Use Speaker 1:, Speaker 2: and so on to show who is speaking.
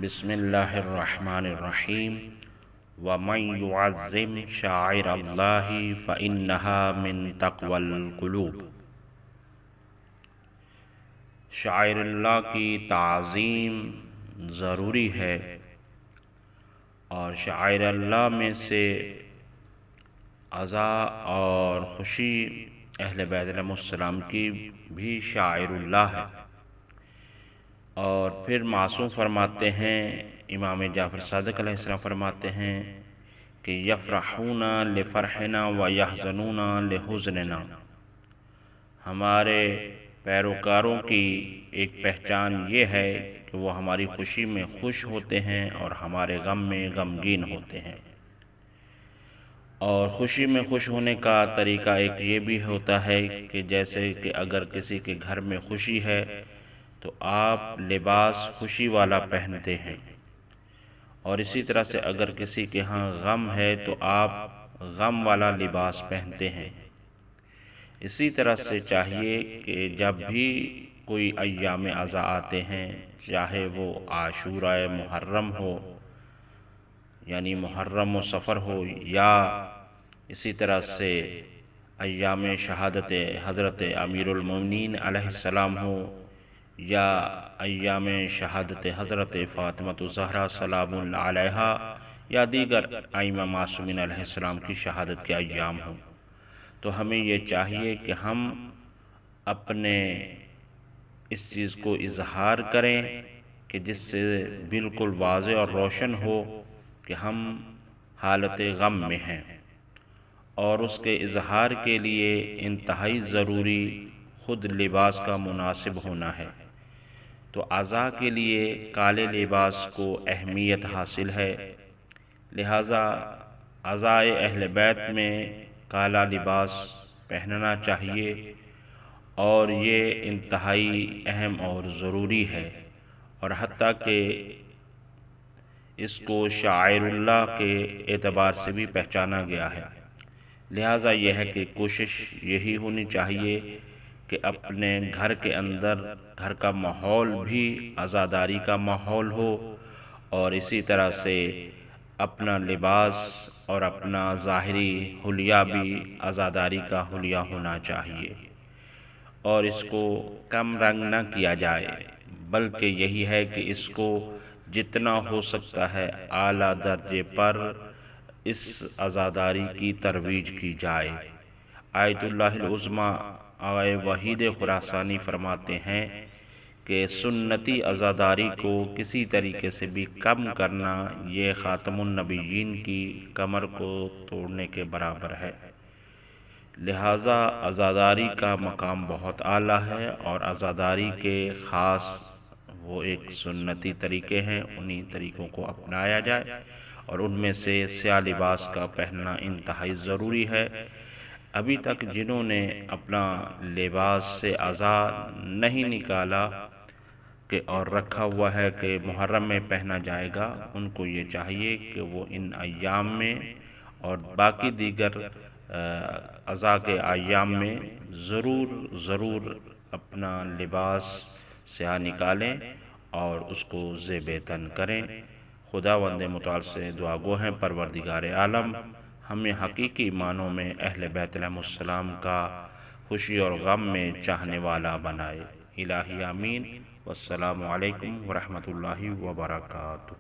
Speaker 1: بسم اللہ الرحمن الرحیم وَمَن يُعَظِّمْ شَعَائِرَ اللَّهِ فَإِنَّهَا مِن تَقْوَى الْقُلُوبِ۔ شعائر اللہ کی تعظیم ضروری ہے، اور شعائر اللہ میں سے عزا اور خوشی اہل بیت علیہ السلام کی بھی شعائر اللہ ہے۔ اور پھر معصوم فرماتے ہیں، امام جعفر صادق علیہ السلام فرماتے ہیں کہ یفرحون لفرحنا ویحزنون لحزننا۔ ہمارے پیروکاروں کی ایک پہچان یہ ہے کہ وہ ہماری خوشی میں خوش ہوتے ہیں اور ہمارے غم میں غمگین ہوتے ہیں۔ اور خوشی میں خوش ہونے کا طریقہ ایک یہ بھی ہوتا ہے کہ جیسے کہ اگر کسی کے گھر میں خوشی ہے تو آپ لباس خوشی والا پہنتے ہیں، اور اسی طرح سے اگر کسی کے ہاں غم ہے تو آپ غم والا لباس پہنتے ہیں۔ اسی طرح سے چاہیے کہ جب بھی کوئی ایام عزا آتے ہیں، چاہے وہ عاشورہ محرم ہو یعنی محرم و سفر ہو، یا اسی طرح سے ایام شہادت حضرت امیر المومنین علیہ السلام ہو، یا ایام شہادت حضرت فاطمہ الزہرا سلام اللہ علیہا، یا دیگر ائمہ معصومین علیہ السلام کی شہادت کے ایام ہوں، تو ہمیں یہ چاہیے کہ ہم اپنے اس چیز کو اظہار کریں کہ جس سے بالکل واضح اور روشن ہو کہ ہم حالت غم میں ہیں، اور اس کے اظہار کے لیے انتہائی ضروری خود لباس کا مناسب ہونا ہے۔ تو عزا کے لیے کالے لباس کو اہمیت حاصل ہے، لہٰذا عزائے اہل بیت میں کالا لباس پہننا چاہیے، اور یہ انتہائی اہم اور ضروری ہے، اور حتیٰ کہ اس کو شعائر اللہ کے اعتبار سے بھی پہچانا گیا ہے۔ لہٰذا یہ ہے کہ کوشش یہی ہونی چاہیے کہ اپنے گھر کے اندر گھر کا ماحول بھی عزاداری کا ماحول ہو، اور اسی طرح سے اپنا لباس اور اپنا ظاہری حلیہ بھی عزاداری کا حلیہ ہونا چاہیے، اور اس کو کم رنگ نہ کیا جائے، بلکہ یہی ہے کہ اس کو جتنا ہو سکتا ہے اعلیٰ درجے پر اس عزاداری کی ترویج کی جائے۔ آیت اللہ العظمیٰ آقائے وحید خراسانی فرماتے ہیں کہ سنتی عزاداری کو کسی طریقے سے بھی کم کرنا یہ خاتم النبیین کی کمر کو توڑنے کے برابر ہے۔ لہٰذا عزاداری کا مقام بہت اعلیٰ ہے، اور عزاداری کے خاص وہ ایک سنتی طریقے ہیں، انہی طریقوں کو اپنایا جائے، اور ان میں سے سیاہ لباس کا پہننا انتہائی ضروری ہے۔ ابھی تک جنہوں نے اپنا لباس سے عزا نہیں نکالا اور رکھا ہوا ہے کہ محرم میں پہنا جائے گا، ان کو یہ چاہیے کہ وہ ان ایام میں اور باقی دیگر عزا کے ایام میں ضرور اپنا لباس سیاہ نکالیں اور اس کو زیب تن کریں۔ خداوند متعال سے دعا گو ہیں پروردگار عالم ہمیں حقیقی معنوں میں اہل بیت علیہ السلام کا خوشی اور غم میں چاہنے والا بنائے۔ الہی آمین۔ والسلام علیکم ورحمۃ اللہ وبرکاتہ۔